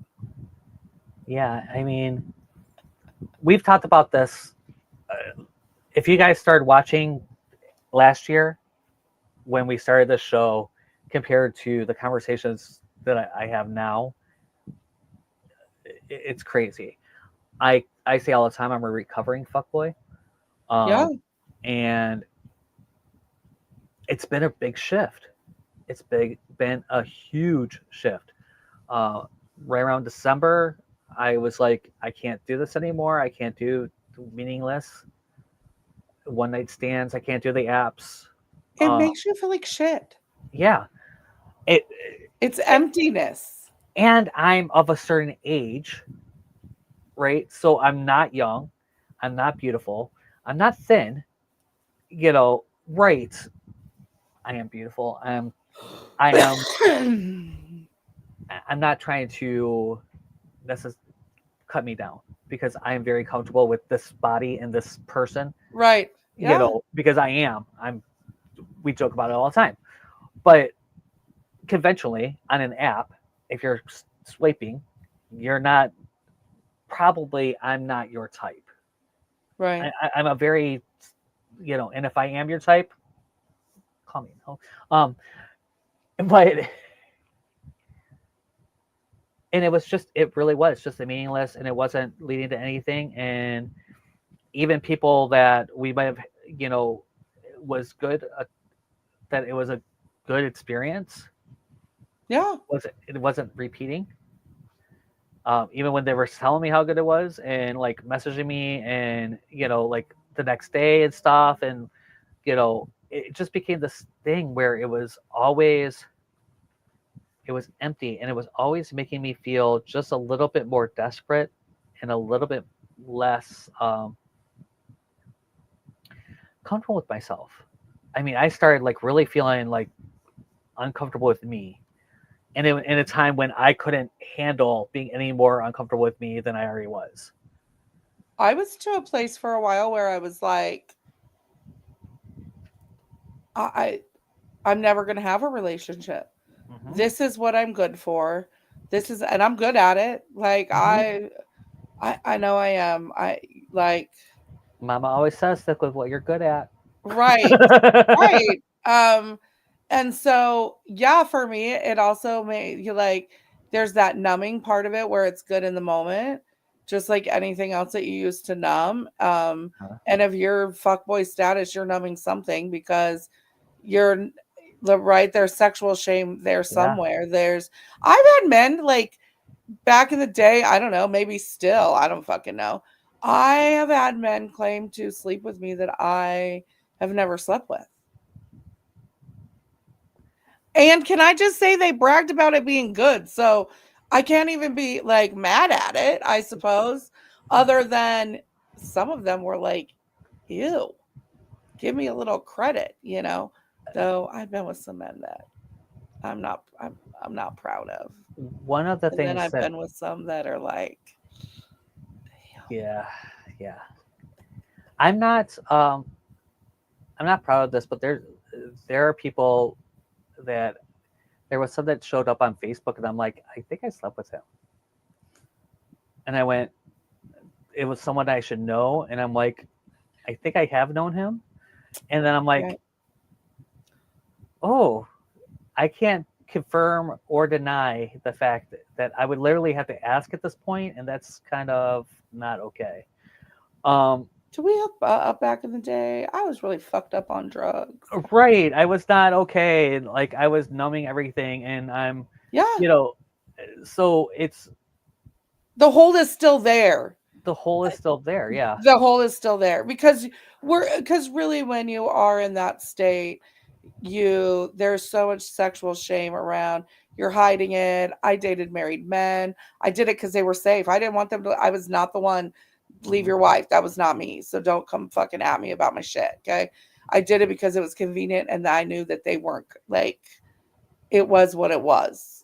Yeah, I mean, we've talked about this. If you guys started watching last year when we started this show compared to the conversations that I have now, it's crazy. I say all the time I'm a recovering fuckboy, Yeah. and it's been a big shift. It's been a huge shift. Uh, right around December, I was like, I can't do this anymore. I can't do meaningless one night stands. I can't do the apps. It Uh, makes you feel like shit. yeah, it, It's emptiness. and I'm of a certain age, right? So I'm not young, I'm not beautiful, I'm not thin. Right? I am beautiful. I am. I'm not trying to necessarily cut me down because I am very comfortable with this body and this person. Right. Yeah. Because I am. We joke about it all the time. But conventionally, on an app, if you're swiping, you're not. Probably, I'm not your type. Right. I'm a very, and if I am your type, call me. No. But and it really was just a meaningless, and it wasn't leading to anything. And even people that we might have, was good, that it was a good experience, Yeah. it wasn't repeating. Even when they were telling me how good it was and like messaging me and like the next day and stuff, and it just became this thing where it was empty, and it was always making me feel just a little bit more desperate and a little bit less comfortable with myself. I mean, I started like really feeling like uncomfortable with me, and in a time when I couldn't handle being any more uncomfortable with me than I already was. I was to a place for a while where I was like, I I'm never gonna have a relationship. Mm-hmm. This is what I'm good for. And I'm good at it. Like Mm-hmm. I know I am. I like Mama always says stick with what you're good at. right, right. And so, yeah, for me, it also made you like, there's that numbing part of it where it's good in the moment, just like anything else that you use to numb. And if you're fuckboy status, you're numbing something because you're right. There's sexual shame there somewhere. I've had men like back in the day, I don't know, maybe still, I don't fucking know. I have had men claim to sleep with me that I have never slept with. And can I just say they bragged about it being good? So I can't even be like mad at it, I suppose, other than some of them were like, ew, give me a little credit, you know? Though I've been with some men that I'm not proud of. One of the And then things I've that, been with some that are like, yeah, yeah. I'm not um I'm not proud of this, but there are people that there was some that showed up on Facebook, and I'm like, I think I slept with him. And I went, it was someone I should know, and I'm like, I think I have known him. And then I'm like, right. oh, I can't confirm or deny the fact that I would literally have to ask at this point, and that's kind of not okay. Do we have up back in the day? I was really fucked up on drugs. Right, I was not okay, and like I was numbing everything, and I'm, Yeah. you know, so it's The hold is still there. the hole is still there. Yeah. The hole is still there because really when you are in that state, there's so much sexual shame around. You're hiding it. I dated married men. I did it because they were safe. I didn't want them to. I was not the one. Leave your wife. That was not me. So don't come fucking at me about my shit. Okay. I did it because it was convenient and I knew that they weren't like, it was what it was.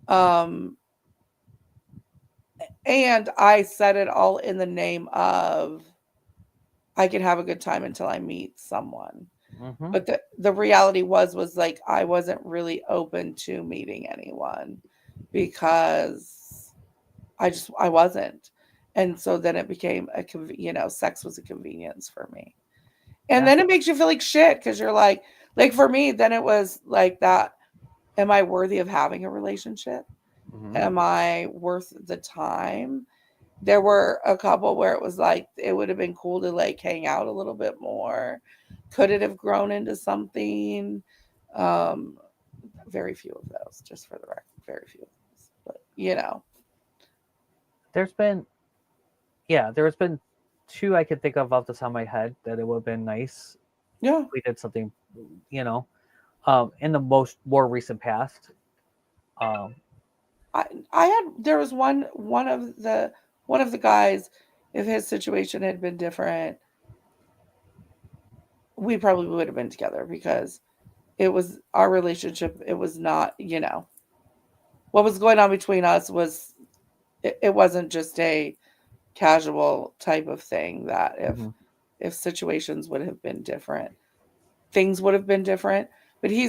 Um, and I said it all in the name of I can have a good time until I meet someone. Mm-hmm. But the reality was like I wasn't really open to meeting anyone because I wasn't. And so then it became sex was a convenience for me. And Yeah. then it makes you feel like shit because you're like for me, then it was like that. Am I worthy of having a relationship? Mm-hmm. Am I worth the time? There were a couple where it was like it would have been cool to like hang out a little bit more. Could it have grown into something? Um, very few of those, just for the record, very few of those. But There's been, yeah, there's been two I could think of off the top of my head that it would have been nice yeah. if we did something, you know, in the more recent past. There was one of the guys, if his situation had been different, we probably would have been together because it was our relationship. It was not, what was going on between us was it wasn't just a casual type of thing that if situations would have been different, things would have been different. But he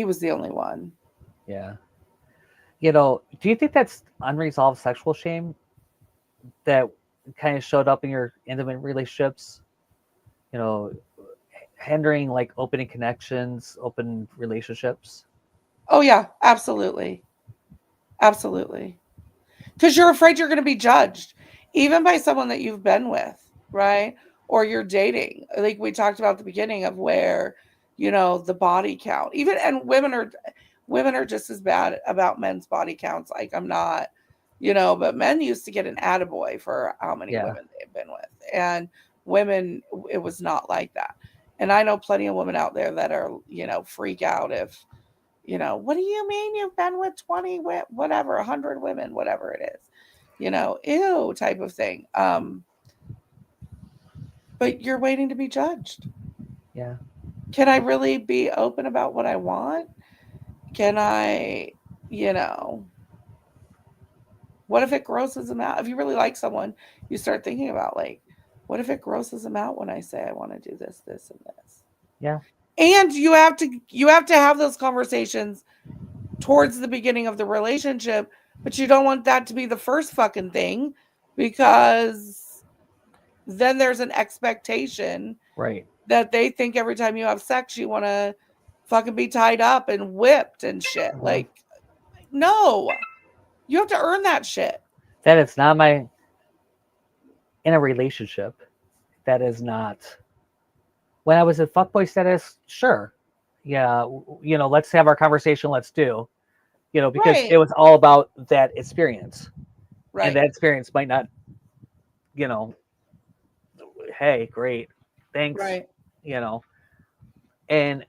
was the only one. Yeah. Do you think that's unresolved sexual shame that kind of showed up in your intimate relationships? Hindering like opening connections, open relationships. Oh yeah, absolutely. Absolutely. Because you're afraid you're going to be judged, even by someone that you've been with, right? Or you're dating. Like we talked about at the beginning of where, the body count. Even and women are just as bad about men's body counts. Like I'm not, but men used to get an attaboy for how many Yeah. women they've been with. And women, it was not like that. And I know plenty of women out there that are, freak out if what do you mean you've been with 20, whatever, 100 women, whatever it is, ew type of thing. But you're waiting to be judged. Yeah. Can I really be open about what I want? Can I, what if it grosses them out? If you really like someone, you start thinking about like, what if it grosses them out when I say I want to do this, this, and this? Yeah. And you have to have those conversations towards the beginning of the relationship, but you don't want that to be the first fucking thing because then there's an expectation Right. that they think every time you have sex, you want to fucking be tied up and whipped and shit. Mhm. Like, no, you have to earn that shit. That is not my, in a relationship, that is not, when I was in fuckboy status, sure. Yeah, let's have our conversation, let's do. Because Right. it was all about that experience. Right. And that experience might not, hey, great, thanks, Right. And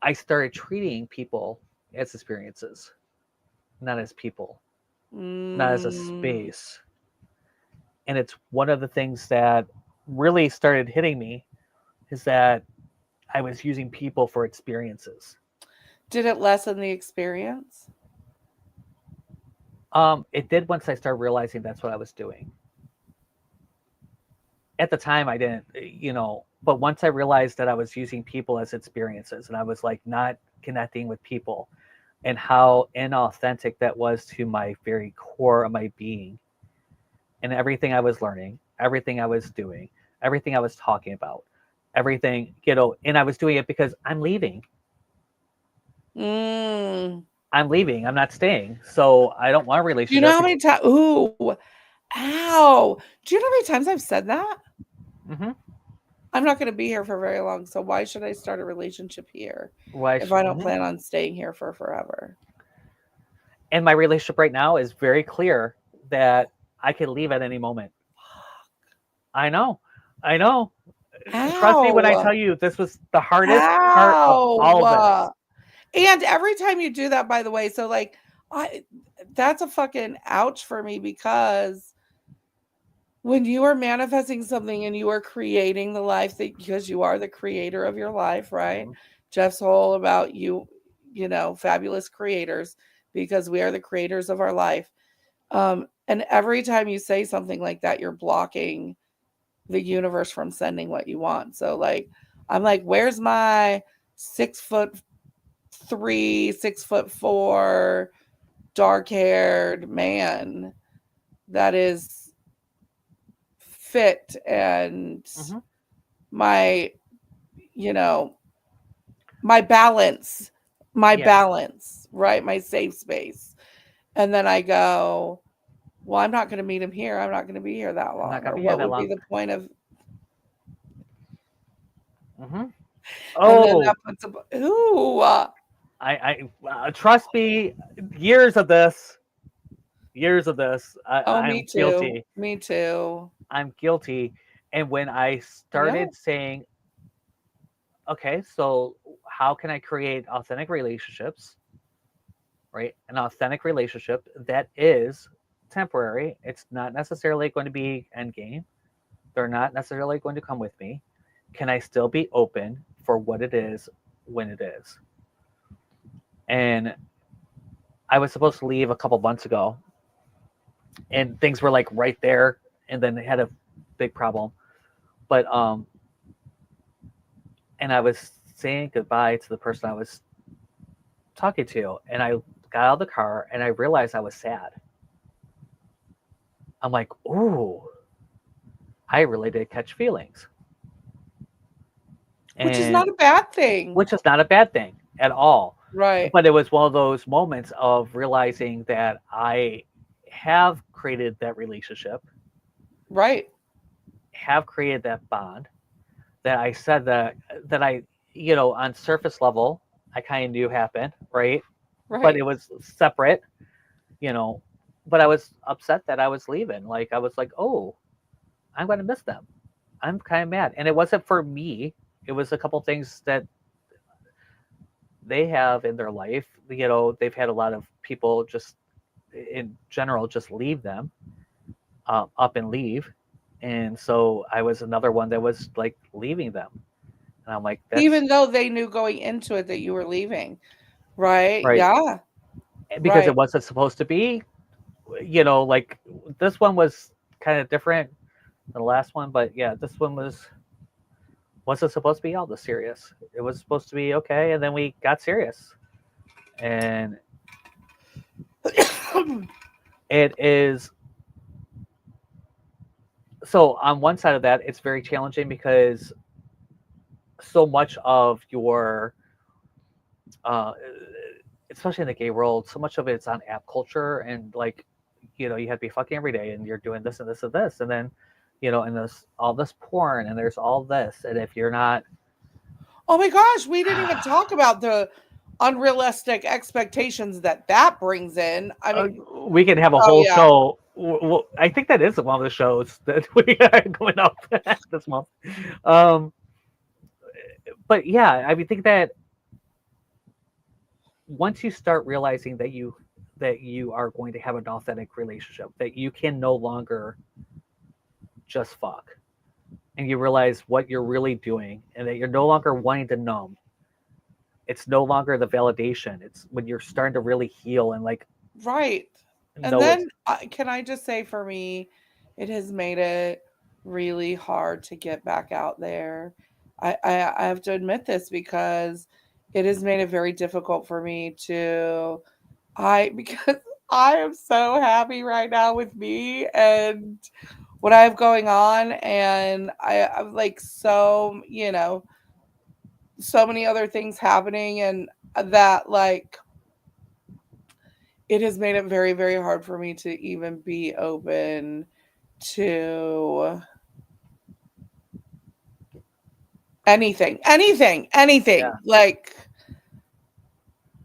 I started treating people as experiences, not as people, not as a space. And it's one of the things that really started hitting me is that I was using people for experiences. Did it lessen the experience? It did once I started realizing that's what I was doing. At the time, I didn't, but once I realized that I was using people as experiences and I was like not connecting with people and how inauthentic that was to my very core of my being and everything I was learning, everything I was doing, everything I was talking about, everything, and I was doing it because I'm leaving. I'm leaving. I'm not staying. So I don't want a relationship. Do you know how many times? Ooh, ow. Do you know how many times I've said that? Mm-hmm. I'm not going to be here for very long. So why should I start a relationship here if I don't plan on staying here for forever? And my relationship right now is very clear that I can leave at any moment. I know. Ow. Trust me when I tell you this was the hardest part of all of this. And every time you do that, by the way, so like that's a fucking ouch for me, because when you are manifesting something and you are creating the life that, because you are the creator of your life, right? Mm-hmm. Jeff's whole about fabulous creators, because we are the creators of our life. And every time you say something like that, you're blocking the universe from sending what you want. So like, I'm like, where's my 6'3", 6'4", dark-haired man that is fit and Mm-hmm. my my balance, right? My safe space. And then I go, well, I'm not going to meet him here. I'm not going to be here that long. Or what would be the point of? Mm-hmm. And then Oh, that puts ooh. I trust me. Years of this. Me I'm too. guilty. Me too. I'm guilty. And when I started saying, okay, so how can I create authentic relationships, right? An authentic relationship that is temporary. It's not necessarily going to be endgame. They're not necessarily going to come with me. Can I still be open for what it is when it is? And I was supposed to leave a couple months ago, and things were like right there, and then they had a big problem. But and I was saying goodbye to the person I was talking to, and I got out of the car and I realized I was sad. I'm like, ooh, I really did catch feelings. Which is not a bad thing. Which is not a bad thing at all. Right. But it was one of those moments of realizing that I have created that relationship. Right. Have created that bond that I said that I, on surface level, I kind of knew happened, right? But it was separate, but I was upset that I was leaving. Like, I was like, oh, I'm going to miss them. I'm kind of mad. And it wasn't for me. It was a couple things that they have in their life. They've had a lot of people just in general just leave them up and leave. And so I was another one that was like leaving them. And I'm like, even though they knew going into it that you were leaving, right? Yeah. Because it wasn't supposed to be, like this one was kind of different than the last one, but yeah, this one wasn't supposed to be all this serious. It was supposed to be okay, and then we got serious. And it is, so on one side of that, it's very challenging because so much of your uh, especially in the gay world, so much of it's on app culture, and like, you have to be fucking every day, and you're doing this and this and this, and then, and there's all this porn, and there's all this, and if you're not, Oh my gosh, we didn't even talk about the unrealistic expectations that brings in. I mean, we can have a oh whole yeah, show. Well, I think that is one of the shows that we are going up this month. Um, but yeah, I mean, think that once you start realizing that you are going to have an authentic relationship, that you can no longer just fuck, and you realize what you're really doing, and that you're no longer wanting to numb. It's no longer the validation. It's when you're starting to really heal and like right. And know it's then can I just say, for me, it has made it really hard to get back out there. I have to admit this, because it has made it very difficult for me to because I am so happy right now with me and what I have going on, and I'm like, so so many other things happening, and that, like, it has made it very, very hard for me to even be open to anything. yeah. Like,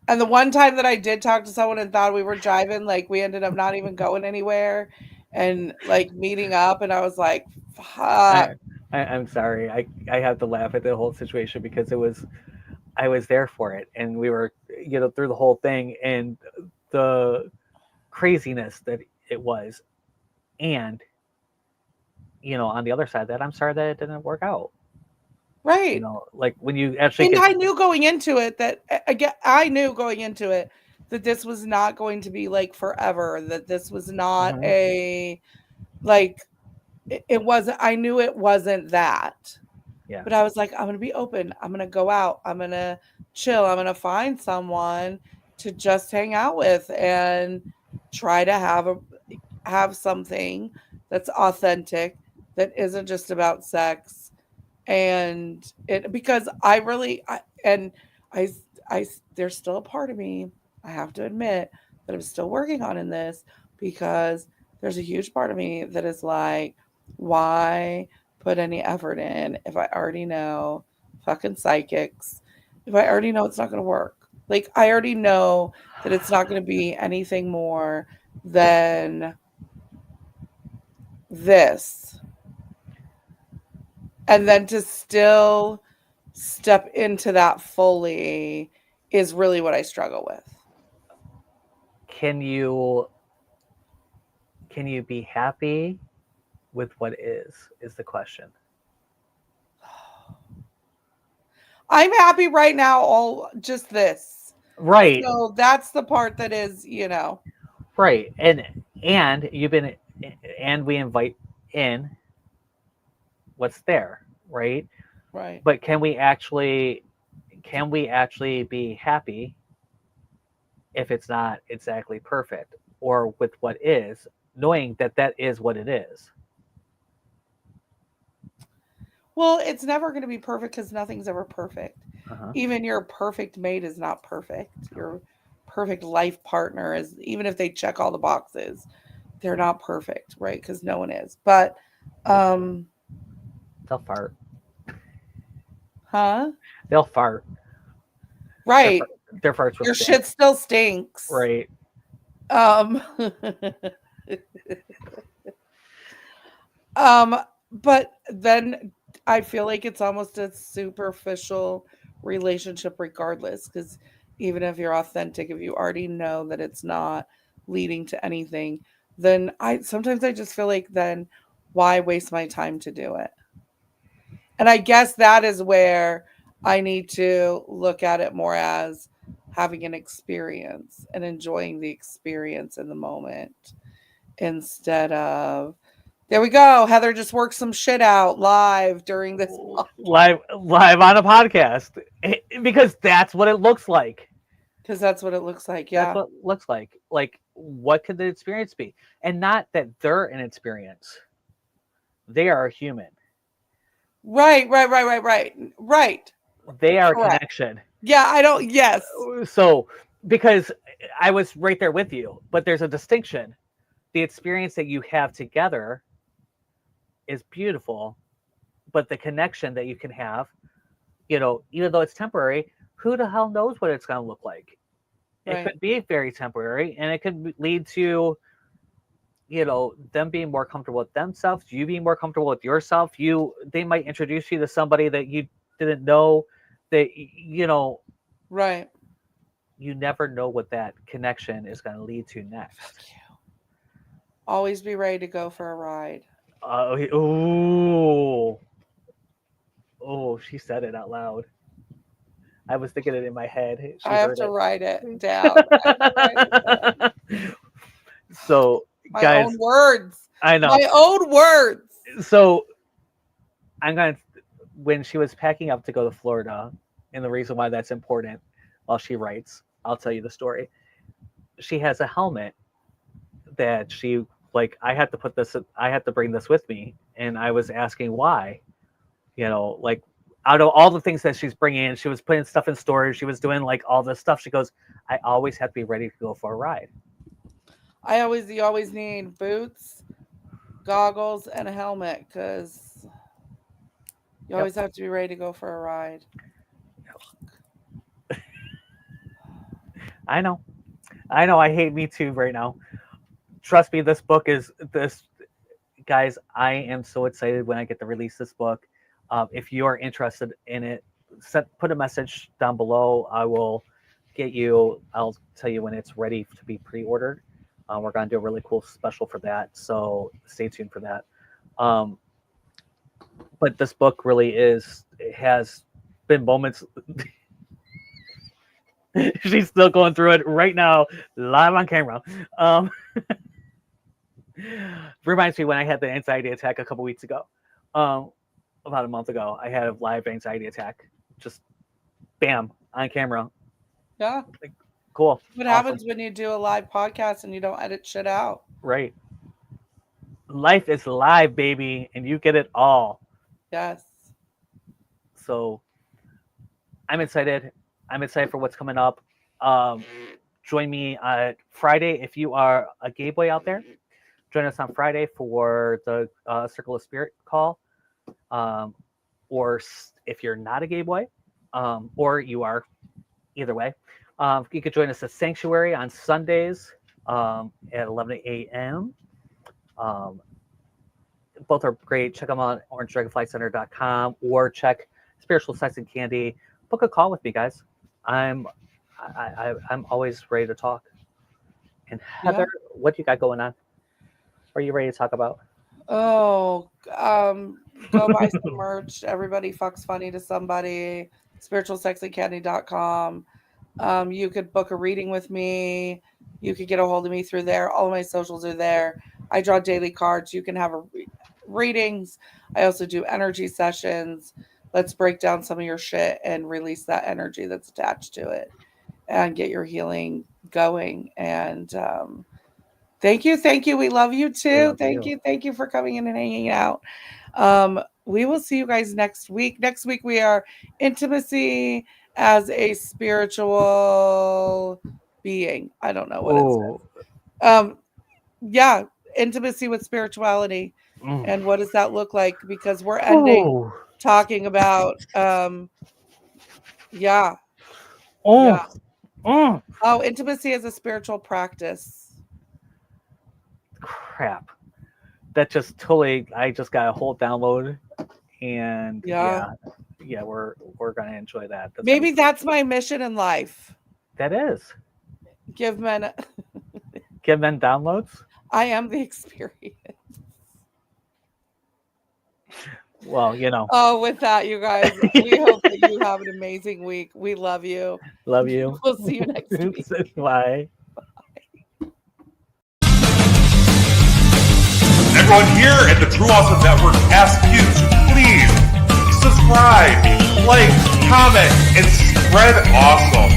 and the one time that I did talk to someone and thought we were driving, like, we ended up not even going anywhere and like meeting up. And I was like, fuck. I'm sorry. I have to laugh at the whole situation because I was there for it, and we were through the whole thing and the craziness that it was, and on the other side of that, I'm sorry that it didn't work out. Right. Like when you actually And get I knew going into it that I knew going into it that this was not going to be like forever, that this was not Mhm. a, like, it wasn't, I knew it wasn't that. Yeah. But I was like, I'm going to be open. I'm going to go out. I'm going to chill. I'm going to find someone to just hang out with and try to have something that's authentic, that isn't just about sex. And it, because I really and I I there's still a part of me, I have to admit, that I'm still working on in this, because there's a huge part of me that is like, why put any effort in if I already know, fucking psychics, if I already know it's not going to work. Like, I already know that it's not going to be anything more than this. And then to still step into that fully is really what I struggle with. Can you be happy with what is the question. I'm happy right now, all just this. Right. So that's the part that is, Right. And you've been, and we invite in what's there, right? right. But can we actually be happy if it's not exactly perfect, or with what is, knowing that that is what it is? Well, it's never going to be perfect, because nothing's ever perfect. Uh-huh. Even your perfect mate is not perfect. Your perfect life partner is, even if they check all the boxes, they're not perfect, right? Because no one is. But, They'll fart. huh? They'll fart. Right. Their farts will Your stink. shit still stinks. Right. Um, but then I feel like it's almost a superficial relationship regardless, because even if you're authentic, if you already know that it's not leading to anything, then I sometimes I just feel like, then why waste my time to do it? And I guess that is where I need to look at it more as having an experience and enjoying the experience in the moment, instead of, there we go. Heather just worked some shit out live during this live on a podcast, because that's what it looks like. because that's what it looks like. That's Yeah. what it looks like. Like, what could the experience be? And not that they're an experience. They are a human. Right. They are a Correct. connection. Yeah, I don't. Yes. So, because I was right there with you, but there's a distinction. The experience that you have together is beautiful, but the connection that you can have, even though it's temporary, who the hell knows what it's going to look like? It Right. could be very temporary, and it could lead to, them being more comfortable with themselves, you being more comfortable with yourself. They might introduce you to somebody that you didn't know, that, Right. you never know what that connection is going to lead to next. Fuck you. Always be ready to go for a ride. Oh, she said it out loud. I was thinking it in my head. I have to write it down. So, My guys, own words. I know. My own words. So, when she was packing up to go to Florida, and the reason why that's important, while she writes, I'll tell you the story. She has a helmet that she, I had to bring this with me, and I was asking why, out of all the things that she's bringing in, she was putting stuff in storage, she was doing all this stuff. She goes, I always have to be ready to go for a ride. You always need boots, goggles, and a helmet, because you always have to be ready to go for a ride. I know. I hate Me Too right now. Trust me, this book is this. Guys, I am so excited when I get to release this book. If you are interested in it, put a message down below. I'll tell you when it's ready to be pre-ordered. We're going to do a really cool special for that, so stay tuned for that. But this book really it has been moments. She's still going through it right now, live on camera. Reminds me when I had the anxiety attack a couple weeks ago. About a month ago, I had a live anxiety attack. Just bam, on camera. Yeah. Cool. What happens when you do a live podcast and you don't edit shit out? Right. Life is live, baby, and you get it all. Yes. So I'm excited. I'm excited for what's coming up. Join me Friday if you are a gay boy out there. Join us on Friday for the Circle of Spirit call. Or if you're not a gay boy, or you are, either way, you could join us at Sanctuary on Sundays at 11 a.m. Both are great. Check them out on orangedragonflycenter.com or check Spiritual Sex and Candy. Book a call with me, guys. I'm always ready to talk. And Heather, what do you got going on? What are you ready to talk about? Oh, go buy some merch. Everybody fucks funny to somebody. spiritualsexandcandy.com. You could book a reading with me. You could get a hold of me through there. All of my socials are there. I draw daily cards. You can have readings. I also do energy sessions. Let's break down some of your shit and release that energy that's attached to it and get your healing going. And thank you. We love you too. Thank you for coming in and hanging out. We will see you guys next week. Next week we are intimacy as a spiritual being. I don't know what it says. Intimacy with spirituality. And what does that look like? Because we're ending talking about intimacy as a spiritual practice. Crap. That just totally, I just got a whole download, and we're gonna enjoy that. Maybe that's my mission in life. That is give men downloads. I am the experience. Well, with that, you guys, we hope that you have an amazing week. We love you. We'll see you next week. Bye. Everyone here at the True Awesome Network asks you to please subscribe, like, comment, and spread awesome.